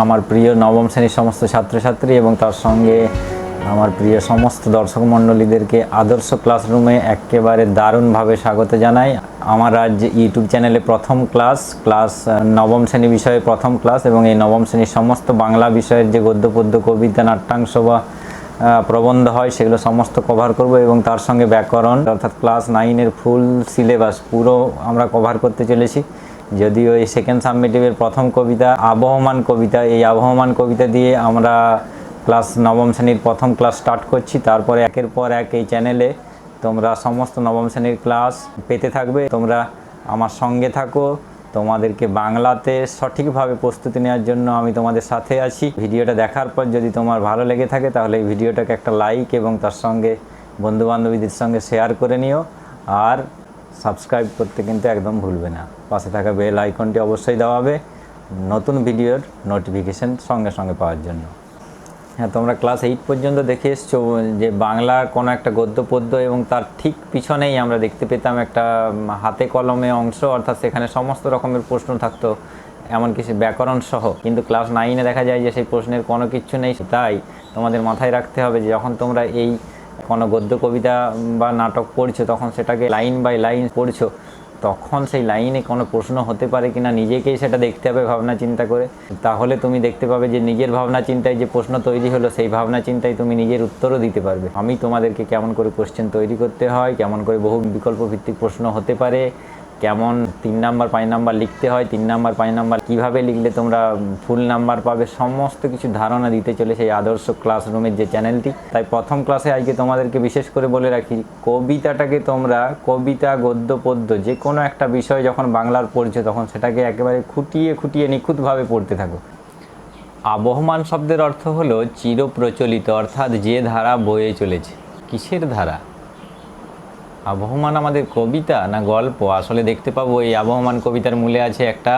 আমার প্রিয় নবম শ্রেণীর সমস্ত ছাত্রছাত্রী এবং তার সঙ্গে আমার প্রিয় সমস্ত দর্শক মণ্ডলীদেরকে আদর্শ ক্লাসরুমে একেবারে দারুণভাবে স্বাগত জানাই। আমার আজ ইউটিউব চ্যানেলে প্রথম ক্লাস নবম শ্রেণী বিষয়ে প্রথম ক্লাস, এবং এই নবম শ্রেণীর সমস্ত বাংলা বিষয়ের যে গদ্য পদ্য কবিতা নাট্যাংশ বা প্রবন্ধ হয় সেগুলো সমস্ত কভার করব, এবং তার সঙ্গে ব্যাকরণ অর্থাৎ ক্লাস 9-এর ফুল সিলেবাস পুরো আমরা কভার করতে চলেছি। যদিও এই সেকেন্ড সাবমিটিভের প্রথম কবিতা আবহমান কবিতা, এই আবহমান কবিতা দিয়ে আমরা ক্লাস নবম শ্রেণীর প্রথম ক্লাস স্টার্ট করছি। তারপরে একের পর এক এই চ্যানেলে তোমরা সমস্ত নবম শ্রেণীর ক্লাস পেতে থাকবে। তোমরা আমার সঙ্গে থাকো, তোমাদেরকে বাংলাতে সঠিকভাবে প্রস্তুতি নেওয়ার জন্য আমি তোমাদের সাথে আছি। ভিডিওটা দেখার পর যদি তোমার ভালো লেগে থাকে তাহলে এই ভিডিওটাকে একটা লাইক এবং তার সঙ্গে বন্ধুবান্ধবীদের সঙ্গে শেয়ার করে নিও, আর সাবস্ক্রাইব করতে কিন্তু একদম ভুলবে না। পাশে থাকা বেল আইকনটি অবশ্যই দেওয়াবে নতুন ভিডিওর নোটিফিকেশান সঙ্গে সঙ্গে পাওয়ার জন্য। হ্যাঁ, তোমরা ক্লাস 8 পর্যন্ত দেখে এসছো যে বাংলার কোনো একটা গদ্য পদ্য এবং তার ঠিক পিছনেই আমরা দেখতে পেতাম একটা হাতে কলমে অংশ, অর্থাৎ সেখানে সমস্ত রকমের প্রশ্ন থাকতো, এমনকি সে ব্যাকরণ সহ। কিন্তু ক্লাস 9-এ দেখা যায় যে সেই প্রশ্নের কোনো কিচ্ছু নেই। তাই তোমাদের মাথায় রাখতে হবে যে যখন তোমরা এই কোনো গদ্য কবিতা বা নাটক পড়ছো তখন সেটাকে লাইন বাই লাইন পড়ছো, তখন সেই লাইনে কোনো প্রশ্ন হতে পারে কিনা নিজেকেই সেটা দেখতে হবে ভাবনা চিন্তা করে। তাহলে তুমি দেখতে পাবে যে নিজের ভাবনা চিন্তায় যে প্রশ্ন তৈরি হলো সেই ভাবনা চিন্তায় তুমি নিজের উত্তরও দিতে পারবে। আমি তোমাদেরকে কেমন করে কোশ্চেন তৈরি করতে হয়, কেমন করে বহু বিকল্প ভিত্তিক প্রশ্ন হতে পারে, কেমন 3 নাম্বার 5 নাম্বার লিখতে হয়, 3 নাম্বার 5 নাম্বার কীভাবে লিখলে তোমরা ফুল নাম্বার পাবে, সমস্ত কিছু ধারণা দিতে চলেছে এই আদর্শ ক্লাসরুমের যে চ্যানেলটি। তাই প্রথম ক্লাসে আজকে তোমাদেরকে বিশেষ করে বলে রাখি, কবিতাটাকে তোমরা কবিতা গদ্য পদ্য যে কোনো একটা বিষয় যখন বাংলার পড়ছো তখন সেটাকে একেবারে খুঁটিয়ে খুঁটিয়ে নিখুঁতভাবে পড়তে থাকো। আবহমান শব্দের অর্থ হলো চিরপ্রচলিত, অর্থাৎ যে ধারা বয়ে চলেছে। কিসের ধারা? আবহমান আমাদের কবিতা না গল্প? আসলে দেখতে পাবো এই আবহমান কবিতার মূলে আছে একটা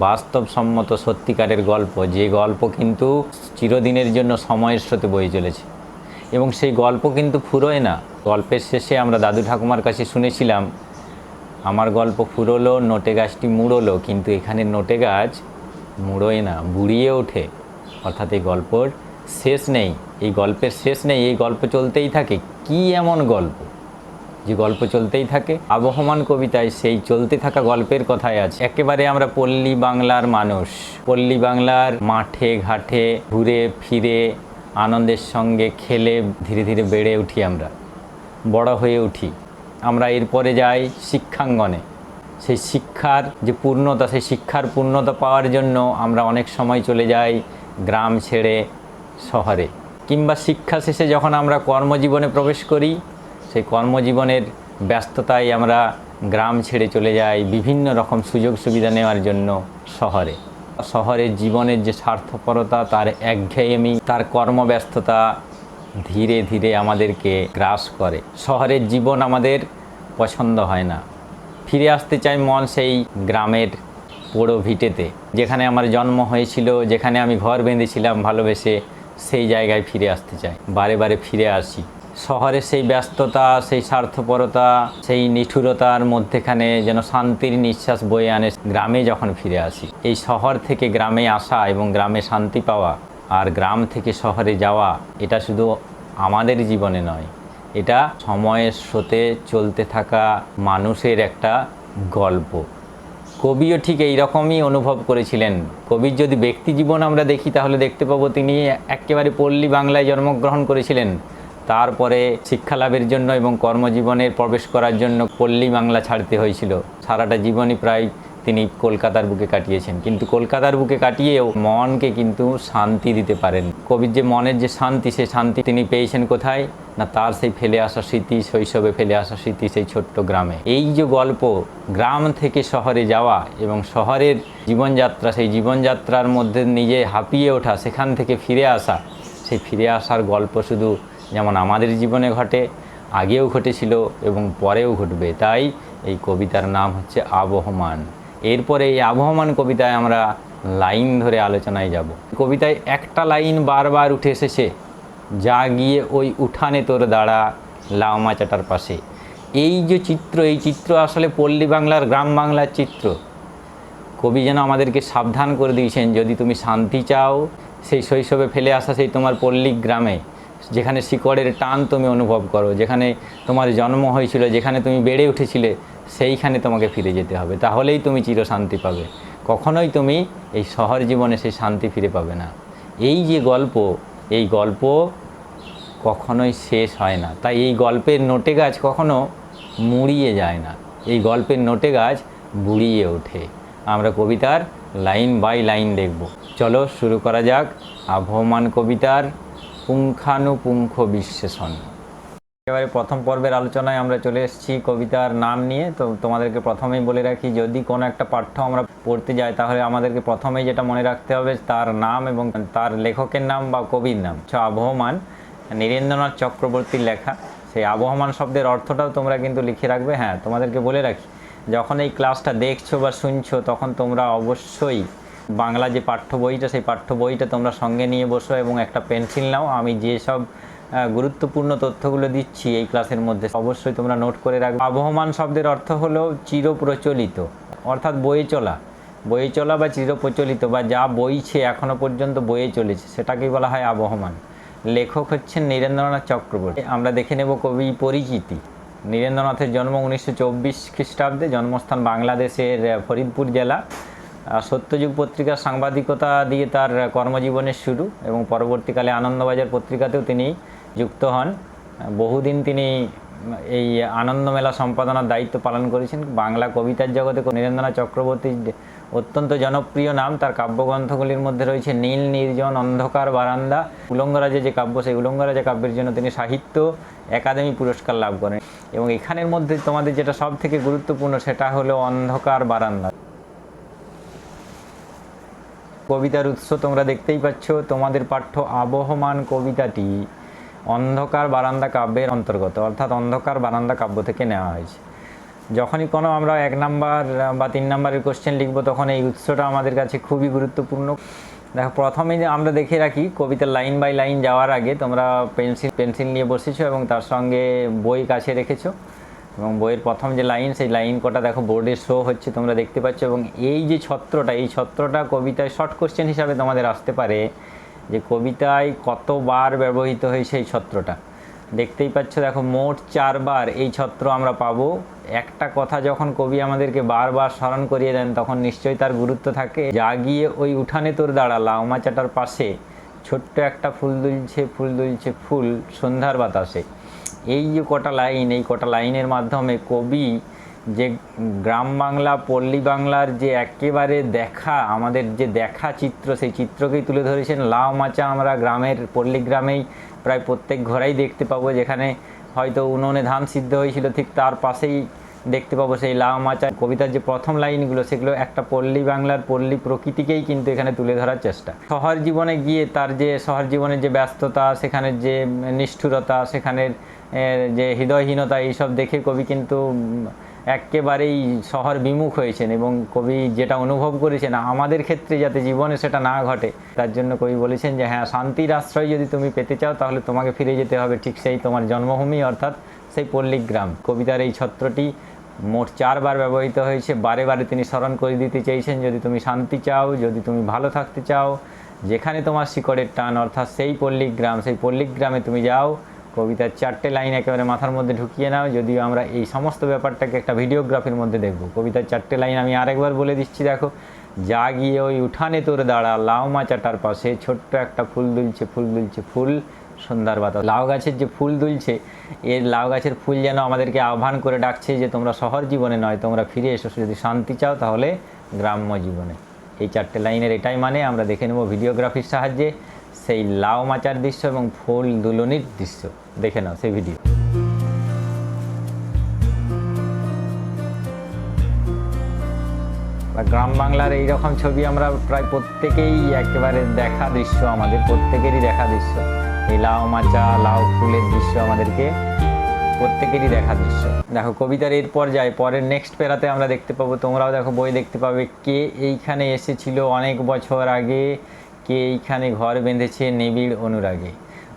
বাস্তবসম্মত সত্যিকারের গল্প, যে গল্প কিন্তু চিরদিনের জন্য সময়ের স্রোতে বয়ে চলেছে, এবং সেই গল্প কিন্তু ফুরোয় না। গল্পের শেষে আমরা দাদু ঠাকুমার কাছে শুনেছিলাম, আমার গল্প ফুরোলো নোটে গাছটি মুড়োলো, কিন্তু এখানে নোটে গাছ মুড়োয় না, বুড়িয়ে ওঠে। অর্থাৎ এই গল্পের শেষ নেই, এই গল্পের শেষ নেই, এই গল্প চলতেই থাকে। কি এমন গল্প যে গল্প চলতেই থাকে? আবহমান কবিতায় সেই চলতে থাকা গল্পের কথাই আছে। একেবারে আমরা পল্লী বাংলার মানুষ, পল্লী বাংলার মাঠে ঘাটে ঘুরে ফিরে আনন্দের সঙ্গে খেলে ধীরে ধীরে বেড়ে উঠি, আমরা বড় হয়ে উঠি। আমরা এরপরে যাই শিক্ষাঙ্গনে। সেই শিক্ষার যে পূর্ণতা, সেই শিক্ষার পূর্ণতা পাওয়ার জন্য আমরা অনেক সময় চলে যাই গ্রাম ছেড়ে শহরে, কিংবা শিক্ষা শেষে যখন আমরা কর্মজীবনে প্রবেশ করি সেই কর্মজীবনের ব্যস্ততায় আমরা গ্রাম ছেড়ে চলে যাই বিভিন্ন রকম সুযোগ সুবিধা নেওয়ার জন্য শহরে। শহরের জীবনের যে স্বার্থপরতা, তার একঘেয়েমি, তার কর্মব্যস্ততা ধীরে ধীরে আমাদেরকে গ্রাস করে। শহরের জীবন আমাদের পছন্দ হয় না, ফিরে আসতে চাই মন সেই গ্রামের পোড়ো ভিটেতে, যেখানে আমার জন্ম হয়েছিল, যেখানে আমি ঘর বেঁধেছিলাম ভালোবেসে, সেই জায়গায় ফিরে আসতে চাই। বারে বারে ফিরে আসি। শহরের সেই ব্যস্ততা, সেই স্বার্থপরতা, সেই নিষ্ঠুরতার মধ্যেখানে যেন শান্তির নিঃশ্বাস বয়ে আনে গ্রামে যখন ফিরে আসি। এই শহর থেকে গ্রামে আসা এবং গ্রামে শান্তি পাওয়া আর গ্রাম থেকে শহরে যাওয়া, এটা শুধু আমাদের জীবনে নয়, এটা সময়ের স্রোতে চলতে থাকা মানুষের একটা গল্প। কবিও ঠিক এই রকমই অনুভব করেছিলেন। কবির যদি ব্যক্তি জীবন আমরা দেখি তাহলে দেখতে পাবো তিনি একেবারে পল্লী বাংলায় জন্মগ্রহণ করেছিলেন। তারপরে শিক্ষা লাভের জন্য এবং কর্মজীবনে প্রবেশ করার জন্য পল্লী বাংলা ছাড়তে হয়েছিল। সারাটা জীবনই প্রায় তিনি কলকাতার বুকে কাটিয়েছেন, কিন্তু কলকাতার বুকে কাটিয়েও মনকে কিন্তু শান্তি দিতে পারেন। কবির যে মনের যে শান্তি, সেই শান্তি তিনি পেয়েছেন কোথায় না, তার সেই ফেলে আসা স্মৃতি, শৈশবে ফেলে আসা স্মৃতি, সেই ছোট্ট গ্রামে। এই যে গল্প, গ্রাম থেকে শহরে যাওয়া এবং শহরের জীবনযাত্রা, সেই জীবনযাত্রার মধ্যে নিজে হাঁপিয়ে ওঠা, সেখান থেকে ফিরে আসা, সেই ফিরে আসার গল্প শুধু যেমন আমাদের জীবনে ঘটে, আগেও ঘটেছিল এবং পরেও ঘটবে। তাই এই কবিতার নাম হচ্ছে আবহমান। এরপরে এই আবহমান কবিতায় আমরা লাইন ধরে আলোচনায় যাব। কবিতায় একটা লাইন বারবার উঠে এসেছে, যা গিয়ে ওই উঠানে তোর দাঁড়া লাউ মাচাটার পাশে। এই যে চিত্র, এই চিত্র আসলে পল্লী বাংলার, গ্রাম বাংলার চিত্র। কবি যেন আমাদেরকে সাবধান করে দিয়েছেন, যদি তুমি শান্তি চাও, সেই শৈশবে ফেলে আসা সেই তোমার পল্লী গ্রামে, যেখানে শিকড়ের টান তুমি অনুভব করো, যেখানে তোমার জন্ম হয়েছিল, যেখানে তুমি বেড়ে উঠেছিলে, সেইখানে তোমাকে ফিরে যেতে হবে, তাহলেই তুমি চিরশান্তি পাবে। কখনোই তুমি এই শহর জীবনে সেই শান্তি ফিরে পাবে না। এই যে গল্প, এই গল্প কখনোই শেষ হয় না। তাই এই গল্পের নোটে গাছ কখনো মুড়িয়ে যায় না, এই গল্পের নোটে গাছ বুড়িয়ে ওঠে। আমরা কবিতার লাইন বাই লাইন দেখব। চলো শুরু করা যাক আবহমান কবিতার পুঙ্খানুপুঙ্খ বিশ্লেষণ। একেবারে প্রথম পর্বের আলোচনায় আমরা চলে এসেছি কবিতার নাম নিয়ে। তো তোমাদেরকে প্রথমেই বলে রাখি, যদি কোনো একটা পাঠ্য আমরা পড়তে যাই, তাহলে আমাদেরকে প্রথমেই যেটা মনে রাখতে হবে তার নাম এবং তার লেখকের নাম বা কবির নাম। আবহমান নীরেন্দ্রনাথ চক্রবর্তীর লেখা। সেই আবহমান শব্দের অর্থটাও তোমরা কিন্তু লিখে রাখবে। হ্যাঁ, তোমাদেরকে বলে রাখি, যখন এই ক্লাসটা দেখছো বা শুনছো, তখন তোমরা অবশ্যই বাংলা যে পাঠ্য বইটা, সেই পাঠ্য বইটা তোমরা সঙ্গে নিয়ে বসো এবং একটা পেন্সিল নাও। আমি যেসব গুরুত্বপূর্ণ তথ্যগুলো দিচ্ছি এই ক্লাসের মধ্যে, অবশ্যই তোমরা নোট করে রাখবে। আবহমান শব্দের অর্থ হলো চিরপ্রচলিত, অর্থাৎ বয়ে চলা, বয়ে চলা বা চিরপ্রচলিত, বা যা বইছে এখনও পর্যন্ত বয়ে চলেছে, সেটাকেই বলা হয় আবহমান। লেখক হচ্ছেন নীরেন্দ্রনাথ চক্রবর্তী। আমরা দেখে নেব কবি পরিচিতি। নীরেন্দ্রনাথের জন্ম 1924 খ্রিস্টাব্দে, জন্মস্থান বাংলাদেশের ফরিদপুর জেলা। সত্যযুগ পত্রিকার সাংবাদিকতা দিয়ে তার কর্মজীবনের শুরু এবং পরবর্তীকালে আনন্দবাজার পত্রিকাতেও তিনি যুক্ত হন। বহুদিন তিনি এই আনন্দমেলা সম্পাদনার দায়িত্ব পালন করেছেন। বাংলা কবিতার জগতে নীরেন্দ্রনাথ চক্রবর্তীর অত্যন্ত জনপ্রিয় নাম। তার কাব্যগ্রন্থগুলির মধ্যে রয়েছে নীল নির্জন, অন্ধকার বারান্দা, উলঙ্গরাজে যে কাব্য, সেই উলঙ্গরাজে কাব্যের জন্য তিনি সাহিত্য একাডেমি পুরস্কার লাভ করেন। এবং এখানের মধ্যে তোমাদের যেটা সব থেকে গুরুত্বপূর্ণ, সেটা হলো অন্ধকার বারান্দা। কবিতার উৎস তোমরা দেখতেই পাচ্ছ, তোমাদের পাঠ্য আবহমান কবিতাটি অন্ধকার বারান্দা কাব্যের অন্তর্গত, অর্থাৎ অন্ধকার বারান্দা কাব্য থেকে নেওয়া হয়েছে। যখনই কোনো আমরা 1 নাম্বার বা 3 নাম্বারের কোশ্চেন লিখব, তখন এই উৎসটা আমাদের কাছে খুবই গুরুত্বপূর্ণ। দেখো, প্রথমেই আমরা দেখে রাখি, কবিতার লাইন বাই লাইন যাওয়ার আগে তোমরা পেন্সিল নিয়ে বসেছো এবং তার সঙ্গে বই কাছে রেখেছো, এবং বইয়ের প্রথম যে লাইন, সেই লাইন কটা দেখো বোর্ডে শো হচ্ছে, তোমরা দেখতে পাচ্ছ। এবং এই যে ছত্রটা, এই ছত্রটা কবিতায় শর্ট কোশ্চেন হিসাবে তোমাদের আসতে পারে, যে কবিতায় কতবার ব্যবহৃত হয়েছে এই ছত্রটা। দেখতেই পাচ্ছ, দেখো মোট 4 বার এই ছত্র আমরা পাবো। একটা কথা যখন কবি আমাদেরকে বারবার স্মরণ করিয়ে দেন, তখন নিশ্চয়ই তার গুরুত্ব থাকে। জাগিয়ে ওই উঠানে তোর দাঁড়া, লাউমাচাটার পাশে ছোট্ট একটা ফুল দুলছে, ফুল দুলছে ফুল সন্ধ্যার বাতাসে। এই যে কটা লাইন, এই কটা লাইনের মাধ্যমে কবি যে গ্রাম বাংলা, পল্লী বাংলার যে একেবারে দেখা, আমাদের যে দেখা চিত্র, সেই চিত্রকেই তুলে ধরেছেন। লাউ মাচা আমরা গ্রামের, পল্লী গ্রামেই প্রায় প্রত্যেক ঘরেই দেখতে পাবো। যেখানে হয়তো উনুনে ধান সিদ্ধ হয়েছিল, ঠিক তার পাশেই দেখতে পাবো সেই লাউ মাচা। কবিতার যে প্রথম লাইনগুলো, সেগুলো একটা পল্লী বাংলার পল্লী প্রকৃতিকেই কিন্তু এখানে তুলে ধরার চেষ্টা। শহর জীবনে গিয়ে তার যে শহর জীবনের যে ব্যস্ততা, সেখানের যে নিষ্ঠুরতা, সেখানের যে হৃদয়হীনতা, এইসব দেখে কবি কিন্তু একেবারেই শহর বিমুখ হয়েছেন। এবং কবি যেটা অনুভব করেছেন, আমাদের ক্ষেত্রে যাতে জীবনে সেটা না ঘটে, তার জন্য কবি বলেছেন যে হ্যাঁ, শান্তির আশ্রয় যদি তুমি পেতে চাও, তাহলে তোমাকে ফিরে যেতে হবে ঠিক সেই তোমার জন্মভূমি, অর্থাৎ সেই পল্লীগ্রাম। কবিতার এই ছত্রটি মোট 4 বার ব্যবহৃত হয়েছে। বারে বারে তিনি স্মরণ করে দিতে চেয়েছেন, যদি তুমি শান্তি চাও, যদি তুমি ভালো থাকতে চাও, যেখানে তোমার শিকড়ের টান, অর্থাৎ সেই পল্লীগ্রাম, সেই পল্লীগ্রামে তুমি যাও। কবিতার 4টে লাইন একেবারে মাথার মধ্যে ঢুকিয়ে নাও। যদিও আমরা এই সমস্ত ব্যাপারটাকে একটা ভিডিওগ্রাফির মধ্যে দেখব। কবিতার 4টে লাইন আমি আরেকবার বলে দিচ্ছি, দেখো। জাগিয়ে ওই উঠানে তোর দাঁড়া, লাউ মাচাটার পাশে ছোট্ট একটা ফুল দুলছে, ফুল দুলছে ফুল সন্ধ্যার বাতাস। লাউ গাছের যে ফুল দুলছে, এর লাউ গাছের ফুল যেন আমাদেরকে আহ্বান করে ডাকছে যে তোমরা শহর জীবনে নয়, তোমরা ফিরে এসো। যদি শান্তি চাও, তাহলে গ্রাম্য জীবনে। এই 4টে লাইনের এটাই মানে। আমরা দেখে নেব ভিডিওগ্রাফির সাহায্যে সেই লাউ মাচার দৃশ্য এবং ফুল দুলনির দৃশ্য। দেখে নাও সেই ভিডিও। গ্রাম বাংলার এইরকম ছবি আমরা প্রায় প্রত্যেকেই একেবারে দেখা দৃশ্য, আমাদের প্রত্যেকেরই দেখা দৃশ্য। এই লাউ মাচা, লাউ ফুলের দৃশ্য আমাদেরকে প্রত্যেকেরই দেখা দৃশ্য। দেখো, কবিতার এর পর্যায়ে পরের নেক্সট প্যারাতে আমরা দেখতে পাবো, তোমরাও দেখো বই দেখতে পাবে, কে এইখানে এসেছিল অনেক বছর আগে, কে এইখানে ঘর বেঁধেছে নিবিড় অনুরাগে।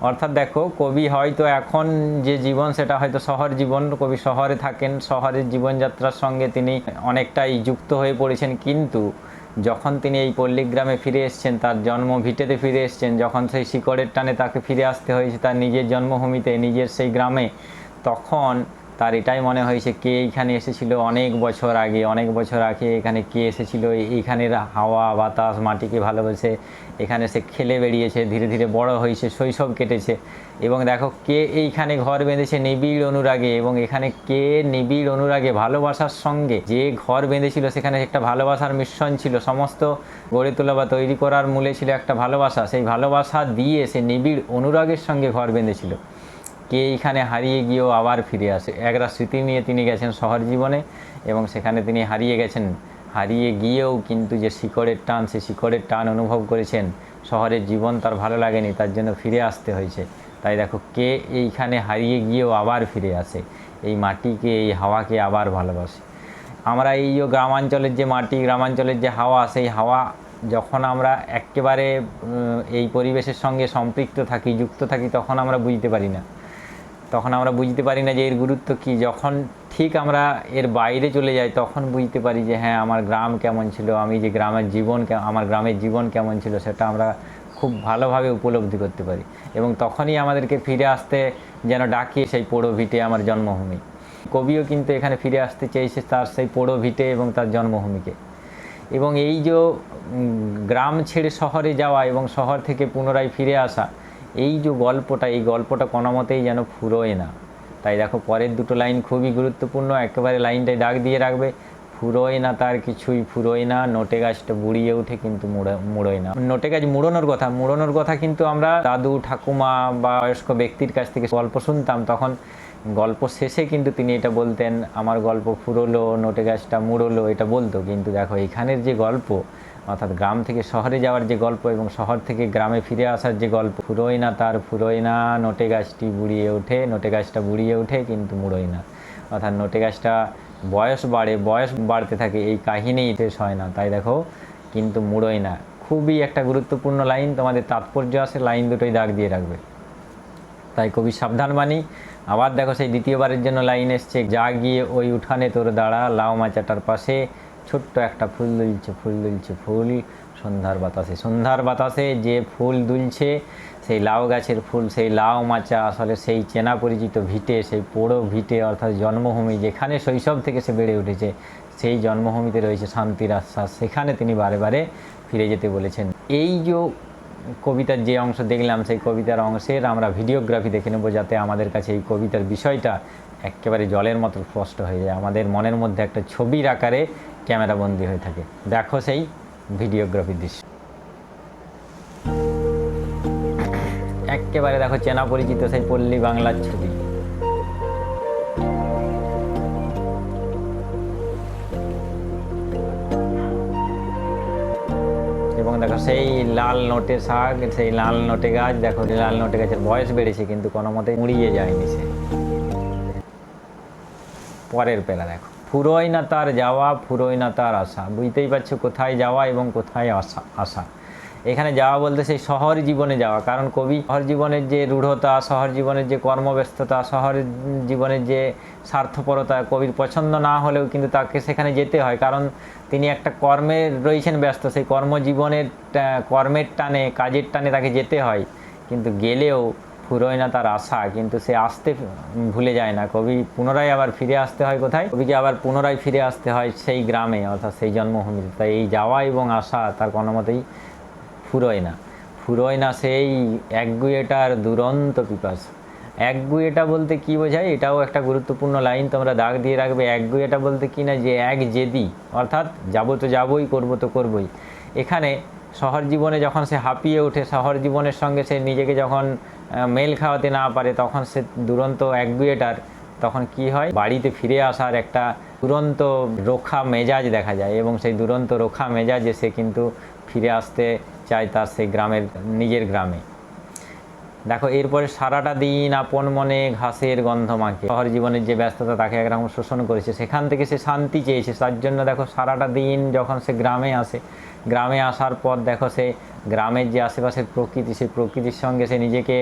অর্থাৎ দেখো, কবি হয়তো এখন যে জীবন, সেটা হয়তো শহর জীবন। কবি শহরে থাকেন, শহরের জীবনযাত্রার সঙ্গে তিনি অনেকটাই যুক্ত হয়ে পড়েছেন। কিন্তু যখন তিনি এই পল্লীগ্রামে ফিরে এসেছেন, তার জন্মভিটেতে ফিরে এসেছেন, যখন সেই শিকড়ের টানে তাকে ফিরে আসতে হয়েছে তার নিজের জন্মভূমিতে, নিজের সেই গ্রামে, তখন তার এটাই মনে হয়েছে কে এইখানে এসেছিল অনেক বছর আগে, অনেক বছর আগে এখানে কে এসেছিল, এইখানের হাওয়া বাতাস মাটিকে ভালোবেসে এখানে সে খেলে বেরিয়েছে, ধীরে ধীরে বড় হয়েছে, শৈশব কেটেছে। এবং দেখো কে এইখানে ঘর বেঁধেছে নিবিড় অনুরাগে, এবং এখানে কে নিবিড় অনুরাগে ভালোবাসার সঙ্গে যে ঘর বেঁধেছিল সেখানে একটা ভালোবাসার মিশ্রণ ছিল, সমস্ত গড়ে তোলা বা তৈরি করার মূলে ছিল একটা ভালোবাসা, সেই ভালোবাসা দিয়ে সে নিবিড় অনুরাগের সঙ্গে ঘর বেঁধেছিল। কে এইখানে হারিয়ে গিয়েও আবার ফিরে আসে, একটা স্মৃতি নিয়ে তিনি গেছেন শহর জীবনে, এবং সেখানে তিনি হারিয়ে গেছেন, হারিয়ে গিয়েও কিন্তু যে শিকড়ের টান, সে শিকড়ের টান অনুভব করেছেন। শহরের জীবন তার ভালো লাগেনি, তার জন্য ফিরে আসতে হয়েছে। তাই দেখো কে এইখানে হারিয়ে গিয়েও আবার ফিরে আসে, এই মাটিকে এই হাওয়াকে আবার ভালোবাসে। আমরা এই যে গ্রামাঞ্চলের যে মাটি, গ্রামাঞ্চলের যে হাওয়া, সেই হাওয়া যখন আমরা একেবারে এই পরিবেশের সঙ্গে সম্পৃক্ত থাকি, যুক্ত থাকি, তখন আমরা বুঝতে পারি না, তখন আমরা বুঝতে পারি না যে এর গুরুত্ব কী। যখন ঠিক আমরা এর বাইরে চলে যাই তখন বুঝতে পারি যে হ্যাঁ আমার গ্রাম কেমন ছিল, আমি যে গ্রামের জীবন, আমার গ্রামের জীবন কেমন ছিল, সেটা আমরা খুব ভালোভাবে উপলব্ধি করতে পারি। এবং তখনই আমাদেরকে ফিরে আসতে যেন ডাকি সেই পোড়ো ভিটে, আমার জন্মভূমি। কবিও কিন্তু এখানে ফিরে আসতে চেয়েছে তার সেই পোড়ো ভিটে এবং তার জন্মভূমিকে। এবং এই যে গ্রাম ছেড়ে শহরে যাওয়া এবং শহর থেকে পুনরায় ফিরে আসা, এই যে গল্পটা, এই গল্পটা কোনো মতেই যেন ফুরোয় না। তাই দেখো পরের দুটো লাইন খুবই গুরুত্বপূর্ণ, একেবারে লাইনটাই দাগ দিয়ে রাখবে। ফুরোয় না তার কিছুই, ফুরোয় না, নোটে গাছটা বুড়িয়ে ওঠে কিন্তু মুড়োয় না। নোটে গাছ মুড়োনোর কথা কিন্তু আমরা দাদু ঠাকুমা বা বয়স্ক ব্যক্তির কাছ থেকে গল্প শুনতাম, তখন গল্প শেষে কিন্তু তিনি এটা বলতেন, আমার গল্প ফুরোলো, নোটে গাছটা মুড়োলো, এটা বলতো। কিন্তু দেখো এখানের যে গল্প, অর্থাৎ গ্রাম থেকে শহরে যাওয়ার যে গল্প এবং শহর থেকে গ্রামে ফিরে আসার যে গল্প, ফুরোয় না তার, ফুরোয় না, নোটে গাছটি বুড়িয়ে ওঠে, নোটে গাছটা বুড়িয়ে ওঠে কিন্তু মুড়োয় না। অর্থাৎ নোটে গাছটা বয়স বাড়তে থাকে, এই কাহিনী শেষ হয় না। তাই দেখো কিন্তু মুড়োয় না, খুবই একটা গুরুত্বপূর্ণ লাইন, তোমাদের তাৎপর্য আছে, লাইন দুটোই দাগ দিয়ে রাখবে। তাই কবি সাবধান বাণী। আবার দেখো সেই দ্বিতীয়বারের জন্য লাইন এসছে, যা গিয়ে ওই উঠানে তোর দাঁড়া, লাউ মাচাটার পাশে ছোট্ট একটা ফুল দুলছে, ফুল সন্ধ্যার বাতাসে যে ফুল দুলছে, সেই লাউ গাছের ফুল, সেই লাউ মাচা, আসলে সেই চেনা পরিচিত ভিটে, সেই পোড়ো ভিটে, অর্থাৎ জন্মভূমি, যেখানে শৈশব থেকে সে বেড়ে উঠেছে, সেই জন্মভূমিতে রয়েছে শান্তির আশ্বাস, সেখানে তিনি বারে বারে ফিরে যেতে বলেছেন। এই যে কবিতার যে অংশ দেখলাম, সেই কবিতার অংশের আমরা ভিডিওগ্রাফি দেখে নেব, যাতে আমাদের কাছে এই কবিতার বিষয়টা একেবারে জলের মতো স্পষ্ট হয়ে যায়, আমাদের মনের মধ্যে একটা ছবির আকারে ক্যামেরাবন্দি হয়ে থাকে। দেখো সেই ভিডিওগ্রাফির দৃশ্য, একেবারে দেখো চেনা পরিচিত সেই পল্লী বাংলার ছবি। এবং দেখো সেই লাল নোটে শাক, সেই লাল নোটে গাছ, দেখো লাল নোটে গাছের বয়স বেড়েছে কিন্তু কোনো মতে মুড়িয়ে যায়নি সে। পরের পেলা দেখো, ফুরোয় না তার যাওয়া, ফুরোয় না তার আশা। বুঝতেই পারছো কোথায় যাওয়া এবং কোথায় আসা। এখানে যাওয়া বলতে সেই শহর জীবনে যাওয়া, কারণ কবি শহর জীবনের যে রূঢ়তা, শহর জীবনের যে কর্মব্যস্ততা, শহর জীবনের যে স্বার্থপরতা কবির পছন্দ না হলেও কিন্তু তাকে সেখানে যেতে হয়, কারণ তিনি একটা কর্মে রয়েছেন ব্যস্ত, সেই কর্মজীবনের কর্মের টানে, কাজের টানে তাকে যেতে হয়। কিন্তু গেলেও ফুরোয় না তার আশা, কিন্তু সে আসতে ভুলে যায় না। কবি পুনরায় আবার ফিরে আসতে হয় কোথায়, কবিকে আবার পুনরায় ফিরে আসতে হয় সেই গ্রামে, অর্থাৎ সেই জন্মভূমিতে। তাই এই যাওয়া এবং আসা তার কোনো মতেই ফুরোয় না সেই একগুঁয়েটার দুরন্ত পিপাসা। একগুঁয়েটা বলতে কি বোঝায়, এটাও একটা গুরুত্বপূর্ণ লাইন, তোমরা দাগ দিয়ে রাখবে। একগুঁয়েটা বলতে কি না, যে এক জেদি, অর্থাৎ যাবো তো যাবোই, করবো তো করবোই। এখানে শহর জীবনে যখন সে হাঁপিয়ে ওঠে, শহর জীবনের সঙ্গে সে নিজেকে যখন মেল খাওয়াতে না পারে, তখন সে দুরন্ত একগুঁয়েটার, তখন কি হয়, বাড়িতে ফিরে আসার একটা দুরন্ত রোখা মেজাজ দেখা যায়, এবং সেই দুরন্ত রোখা মেজাজে সে কিন্তু ফিরে আসতে চায় তার সেই গ্রামের, নিজের গ্রামে। দেখো এরপরে সারাটা দিন আপন মনে ঘাসের গন্ধ মাখে। শহর জীবনের যে ব্যস্ততা তাকে একরকম শোষণ করেছে, সেখান থেকে সে শান্তি চেয়েছে, তার জন্য দেখো সারাটা দিন যখন সে গ্রামে আসে, গ্রামে আসার পর দেখো সে গ্রামের যে আশেপাশের প্রকৃতি, সেই প্রকৃতির সঙ্গে সে নিজেকে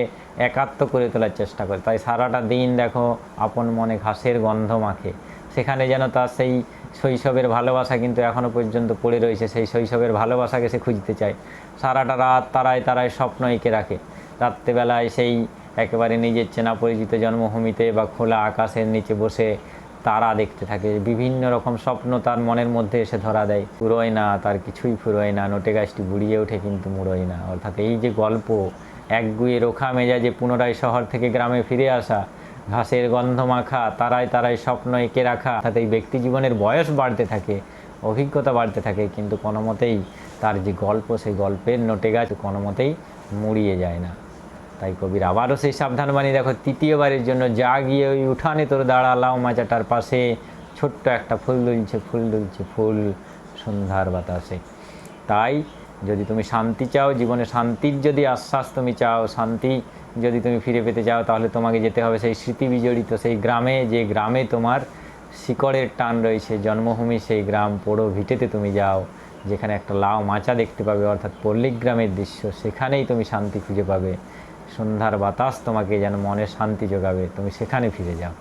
একাত্ম করে তোলার চেষ্টা করে। তাই সারাটা দিন দেখো আপন মনে ঘাসের গন্ধ মাখে, সেখানে যেন তার সেই শৈশবের ভালোবাসা কিন্তু এখনও পর্যন্ত পড়ে রয়েছে, সেই শৈশবের ভালোবাসাকে সে খুঁজতে চায়। সারাটা রাত তারায় তারায় স্বপ্ন এঁকে রাখে, রাত্রেবেলায় সেই একেবারে নিজের চেনা পরিচিত জন্মভূমিতে বা খোলা আকাশের নিচে বসে তারা দেখতে থাকে। বিভিন্ন রকম স্বপ্ন তার মনের মধ্যে এসে ধরা দেয়। ফুরোয় না, তার কিছুই ফুরোয় না, নোটে গাছটি বুড়িয়ে ওঠে কিন্তু মুড়োয় না। অর্থাৎ এই যে গল্প, একগুঁয়ে রোখা মেজাজে পুনরায় শহর থেকে গ্রামে ফিরে আসা, ঘাসের গন্ধ মাখা, তারায় তারায় স্বপ্ন এঁকে রাখা, অর্থাৎ এই ব্যক্তি জীবনের বয়স বাড়তে থাকে, অভিজ্ঞতা বাড়তে থাকে, কিন্তু কোনো মতেই তার যে গল্প, সেই গল্পের নোটে গাছ কোনো মতেই মুড়িয়ে যায় না। তাই কবির আবারও সেই সাবধানবাণী, দেখো তৃতীয়বারের জন্য, যা গিয়ে ওই উঠানে তোর দাঁড়া লাউ মাচাটার পাশে, ছোট্ট একটা ফুল দুলছে, ফুল দুলছে, ফুল সন্ধ্যার বাতাসে। তাই যদি তুমি শান্তি চাও, জীবনে শান্তির যদি আশ্বাস তুমি চাও, শান্তি যদি তুমি ফিরে পেতে চাও, তাহলে তোমাকে যেতে হবে সেই স্মৃতি বিজড়িত সেই গ্রামে, যে গ্রামে তোমার শিকড়ের টান রয়েছে, জন্মভূমি সেই গ্রাম। পোড়ো ভিটেতে তুমি যাও, যেখানে একটা লাউ মাচা দেখতে পাবে, অর্থাৎ পল্লীগ্রামের দৃশ্য, সেখানেই তুমি শান্তি খুঁজে পাবে। সন্ধ্যার বাতাস তোমাকে যেন মনে শান্তি যোগাবে, তুমি সেখানে ফিরে যাও।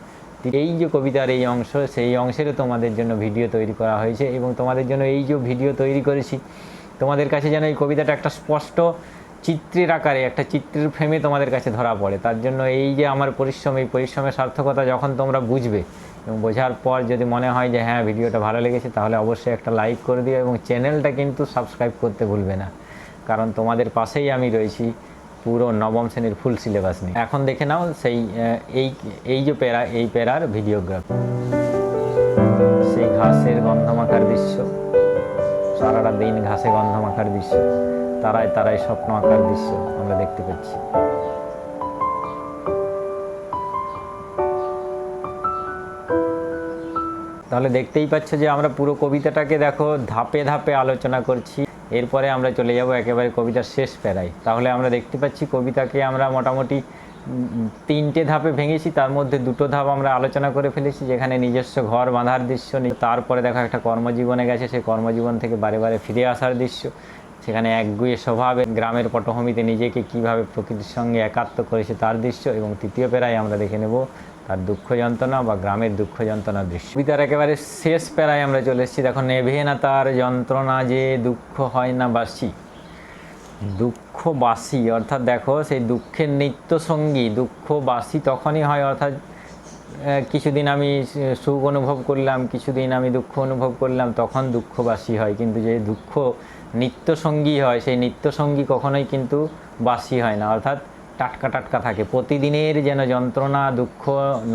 এই যে কবিতার এই অংশ, সেই অংশেরও তোমাদের জন্য ভিডিও তৈরি করা হয়েছে, এবং তোমাদের জন্য এই যে ভিডিও তৈরি করেছি, তোমাদের কাছে যেন এই কবিতাটা একটা স্পষ্ট চিত্রের আকারে, একটা চিত্রের ফ্রেমে তোমাদের কাছে ধরা পড়ে। তার জন্য এই যে আমার পরিশ্রম, এই পরিশ্রমের সার্থকতা যখন তোমরা বুঝবে এবং বোঝার পর যদি মনে হয় যে হ্যাঁ ভিডিওটা ভালো লেগেছে, তাহলে অবশ্যই একটা লাইক করে দিও, এবং চ্যানেলটা কিন্তু সাবস্ক্রাইব করতে ভুলবে না, কারণ তোমাদের পাশেই আমি রয়েছি পুরো নবম শ্রেণীর ফুল সিলেবাস নিয়ে। এখন দেখে নাও সেই এই যে প্যারা, এই প্যারার ভিডিওগ্রাফি, সেই ঘাসের গন্ধমাখার দৃশ্য, সারাটা দিন ঘাসে গন্ধমাখার দৃশ্য, তারায় তারায় স্বপ্ন আঁকার দৃশ্য আমরা দেখতে পাচ্ছি। তাহলে দেখতেই পাচ্ছ যে আমরা পুরো কবিতাটাকে দেখো ধাপে ধাপে আলোচনা করছি। এরপরে আমরা চলে যাব একেবারে কবিতার শেষ প্যারায়। তাহলে আমরা দেখতে পাচ্ছি কবিতাকে আমরা মোটামুটি 3টে ধাপে ভেঙেছি, তার মধ্যে 2টো ধাপ আমরা আলোচনা করে ফেলেছি, যেখানে নিজস্ব ঘর বাঁধার দৃশ্য, তারপরে দেখো একটা কর্মজীবনে গেছে, সেই কর্মজীবন থেকে বারে বারে ফিরে আসার দৃশ্য, সেখানে একগুঁয়ে স্বভাবে গ্রামের পটভূমিতে নিজেকে কীভাবে প্রকৃতির সঙ্গে একাত্ম করেছে তার দৃশ্য, এবং তৃতীয় প্যারায় আমরা দেখে নেব তার দুঃখ যন্ত্রণা বা গ্রামের দুঃখ যন্ত্রণার দৃশ্য। কবিতার একেবারে শেষ প্যারায় আমরা চলে এসেছি। দেখো, নেভে না তার যন্ত্রণা যে দুঃখ হয় না বাসি। দুঃখবাসী অর্থাৎ দেখো সেই দুঃখের নিত্যসঙ্গী, দুঃখবাসী তখনই হয়, অর্থাৎ কিছুদিন আমি সুখ অনুভব করলাম, কিছুদিন আমি দুঃখ অনুভব করলাম, তখন দুঃখবাসী হয়। কিন্তু যে দুঃখ নিত্যসঙ্গী হয়, সেই নিত্যসঙ্গী কখনোই কিন্তু বাসী হয় না, অর্থাৎ টাটকা টাটকা থাকে। প্রতিদিনের যেন যন্ত্রণা দুঃখ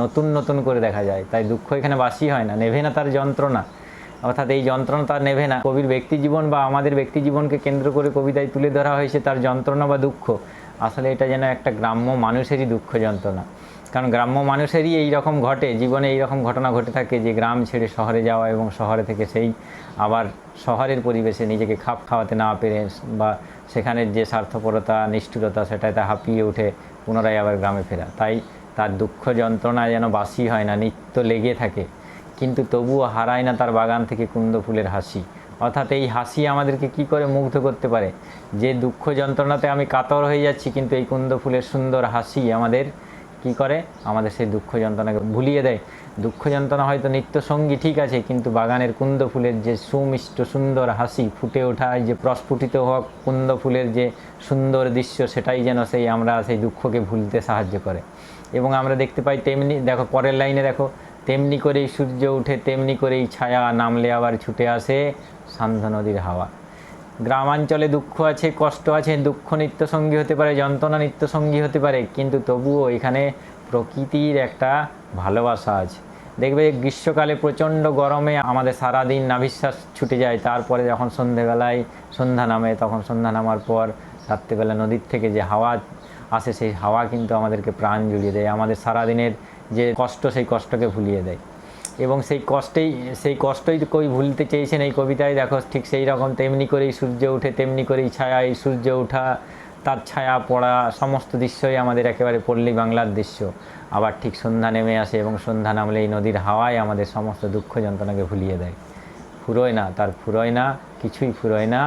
নতুন নতুন করে দেখা যায়, তাই দুঃখ এখানে বাসী হয় না। নেভে না তার যন্ত্রণা, অর্থাৎ এই যন্ত্রণা তার নেভে না। কবির ব্যক্তি জীবন বা আমাদের ব্যক্তি জীবনকে কেন্দ্র করে কবিতায় তুলে ধরা হয়েছে তার যন্ত্রণা বা দুঃখ। আসলে এটা যেন একটা গ্রাম্য মানুষেরই দুঃখ যন্ত্রণা, কারণ গ্রাম্য মানুষেরই এই রকম ঘটে, জীবনে এই রকম ঘটনা ঘটে থাকে যে গ্রাম ছেড়ে শহরে যাওয়া, এবং শহরে থেকে সেই আবার শহরের পরিবেশে নিজেকে খাপ খাওয়াতে না পেরে বা সেখানের যে স্বার্থপরতা নিষ্ঠুরতা সেটাতে হাঁপিয়ে উঠে পুনরায় আবার গ্রামে ফেরা। তাই তার দুঃখ যন্ত্রণা যেন বাসি হয় না, নিত্য লেগে থাকে, কিন্তু তবুও হারায় না তার বাগান থেকে কুন্দ ফুলের হাসি। অর্থাৎ এই হাসি আমাদেরকে কি করে মুগ্ধ করতে পারে, যে দুঃখ যন্ত্রণাতে আমি কাতর হয়ে যাচ্ছি, কিন্তু এই কুন্দ ফুলের সুন্দর হাসি আমাদের কি করে, আমাদের সেই দুঃখ যন্ত্রণাকে ভুলিয়ে দেয়। দুঃখ যন্ত্রণা হয়তো নিত্যসঙ্গী ঠিক আছে, কিন্তু বাগানের কুন্দ ফুলের যে সুমিষ্ট সুন্দর হাসি, ফুটে ওঠা যে প্রস্ফুটিত হওয়া কুন্দ ফুলের যে সুন্দর দৃশ্য, সেটাই যেন সেই আমরা সেই দুঃখকে ভুলতে সাহায্য করে। এবং আমরা দেখতে পাই তেমনি, দেখো পরের লাইনে দেখো, তেমনি করেই সূর্য উঠে তেমনি করেই ছায়া, নামলে আবার ছুটে আসে সান্ধ্য নদীর হাওয়া। গ্রামাঞ্চলে দুঃখ আছে, কষ্ট আছে, দুঃখ নিত্যসঙ্গী হতে পারে, যন্ত্রণা নিত্যসঙ্গী হতে পারে, কিন্তু তবুও এখানে প্রকৃতির একটা ভালোবাসা আছে। দেখবে গ্রীষ্মকালে প্রচণ্ড গরমে আমাদের সারাদিন নাভিশ্বাস ছুটে যায়, তারপরে যখন সন্ধেবেলায় সন্ধ্যা নামে, তখন সন্ধ্যা নামার পর রাত্রিবেলা নদীর থেকে যে হাওয়া আসে, সেই হাওয়া কিন্তু আমাদেরকে প্রাণ জুড়িয়ে দেয়, আমাদের সারাদিনের যে কষ্ট সেই কষ্টকে ভুলিয়ে দেয়। এবং সেই কষ্টই কই ভুলতে চেয়েছেন এই কবিতায়। দেখো ঠিক সেই রকম, তেমনি করেই সূর্য উঠে তেমনি করেই ছায়া, এই সূর্য ওঠা, তার ছায়া পড়া, সমস্ত দৃশ্যই আমাদের একেবারে পল্লী বাংলার দৃশ্য। আবার ঠিক সন্ধ্যা নেমে আসে, এবং সন্ধ্যা নামলে এই নদীর হাওয়ায় আমাদের সমস্ত দুঃখ যন্ত্রণাকে ভুলিয়ে দেয়। ফুরোয় না, তার ফুরোয় না, কিছুই ফুরোয় না,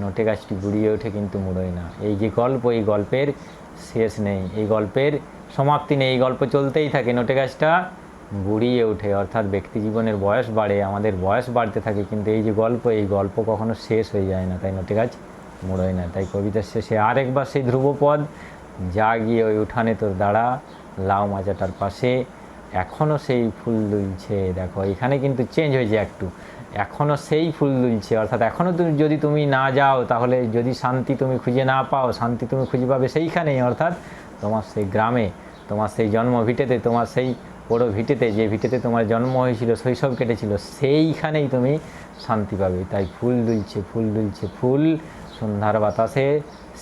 নোটে গাছটি বুড়িয়ে ওঠে কিন্তু মুড়োয় না। এই যে গল্প, এই গল্পের শেষ নেই, এই গল্পের সমাপ্তি নেই, এই গল্প চলতেই থাকে। নোটে গাছটা বুড়িয়ে ওঠে, অর্থাৎ ব্যক্তি জীবনের বয়স বাড়ে, আমাদের বয়স বাড়তে থাকে, কিন্তু এই যে গল্প, এই গল্প কখনো শেষ হয়ে যায় না, তাই নটে গাছ মোড়োয় না। তাই কবিতার শেষে আরেকবার সেই ধ্রুবপদ, যা গিয়ে ওই উঠানে তোর দাঁড়া, লাউ মাচাটার পাশে এখনও সেই ফুল দুলছে। দেখো এখানে কিন্তু চেঞ্জ হয়েছে একটু, এখনও সেই ফুল দুলছে, অর্থাৎ এখনও তুমি যদি তুমি না যাও, তাহলে যদি শান্তি তুমি খুঁজে না পাও, শান্তি তুমি খুঁজে পাবে সেইখানেই, অর্থাৎ তোমার সেই গ্রামে, তোমার সেই জন্ম ভিটেতে, তোমার সেই বড়ো ভিটেতে, যে ভিটেতে তোমার জন্ম হয়েছিল, শৈশব কেটেছিল, সেইখানেই তুমি শান্তি পাবে। তাই ফুল দুলছে, ফুল দুলছে, ফুল সন্ধ্যার বাতাসে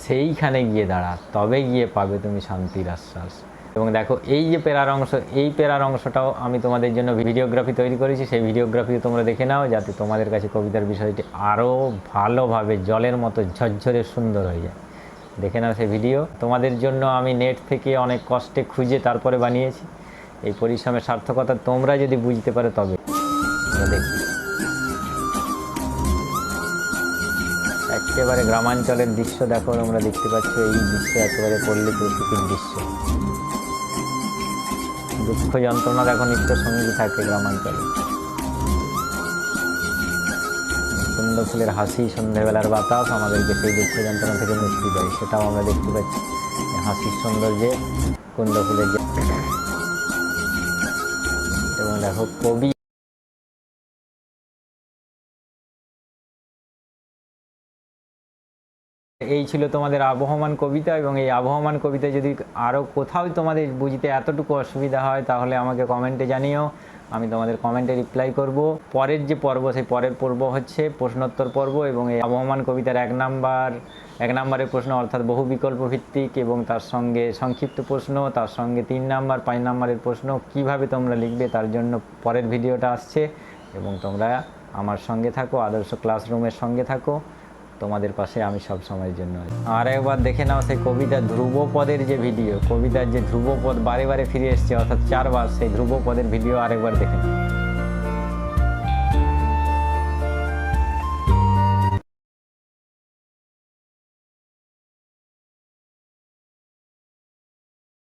সেইখানে গিয়ে দাঁড়া, তবে গিয়ে পাবে তুমি শান্তির আশ্বাস। এবং দেখো এই যে প্যারার অংশ, এই প্যারার অংশটাও আমি তোমাদের জন্য ভিডিওগ্রাফি তৈরি করেছি, সেই ভিডিওগ্রাফিও তোমরা দেখে নাও, যাতে তোমাদের কাছে কবিতার বিষয়টি আরও ভালোভাবে জলের মতো ঝরঝরে সুন্দর হয়ে যায়। দেখে নাও সেই ভিডিও, তোমাদের জন্য আমি নেট থেকে অনেক কষ্টে খুঁজে তারপরে বানিয়েছি। এই পরিশ্রমের সার্থকতা তোমরা যদি বুঝতে পারো তবে। দেখি একেবারে গ্রামাঞ্চলের দৃশ্য দেখো, তোমরা দেখতে পাচ্ছ এই দৃশ্য একেবারে পল্লী প্রকৃতির দৃশ্য। দুঃখ যন্ত্রণা দেখো নিত্য সঙ্গী থাকে গ্রামাঞ্চলে। কুন্দ ফুলের হাসি, সন্ধ্যাবেলার বাতাস আমাদেরকে সেই দুঃখ যন্ত্রণা থেকে মুক্তি দেয়, সেটাও আমরা দেখতে পাচ্ছি। হাসির সৌন্দর্যে কুন্দ ফুলের যে, এবং দেখো কবি এই ছিল তোমাদের আবহমান কবিতা। এবং এই আবহমান কবিতা যদি আরও কোথাও তোমাদের বুঝতে এতটুকু অসুবিধা হয়, তাহলে আমাকে কমেন্টে জানিও, আমি তোমাদের কমেন্টে রিপ্লাই করব। পরের যে পর্ব, সেই পরের পর্ব হচ্ছে প্রশ্নোত্তর পর্ব, এবং এই আবহমান কবিতার এক নম্বরের প্রশ্ন, অর্থাৎ বহু বিকল্প ভিত্তিক, এবং তার সঙ্গে সংক্ষিপ্ত প্রশ্ন, তার সঙ্গে 3 নম্বর 5 নম্বরের প্রশ্ন কিভাবে তোমরা লিখবে, তার জন্য পরের ভিডিওটা আসছে। এবং তোমরা আমার সঙ্গে থাকো, আদর্শ ক্লাসরুমের সঙ্গে থাকো, তোমাদের পাশে আমি সব সময়ের জন্য। আর একবার দেখে নাও সেই কবিতার ধ্রুবপদের যে ভিডিও, কবিতার যে ধ্রুবপদ বারে বারে ফিরে এসছে, অর্থাৎ 4 বার, সেই ধ্রুবপদের ভিডিও আরেকবার দেখে নাও।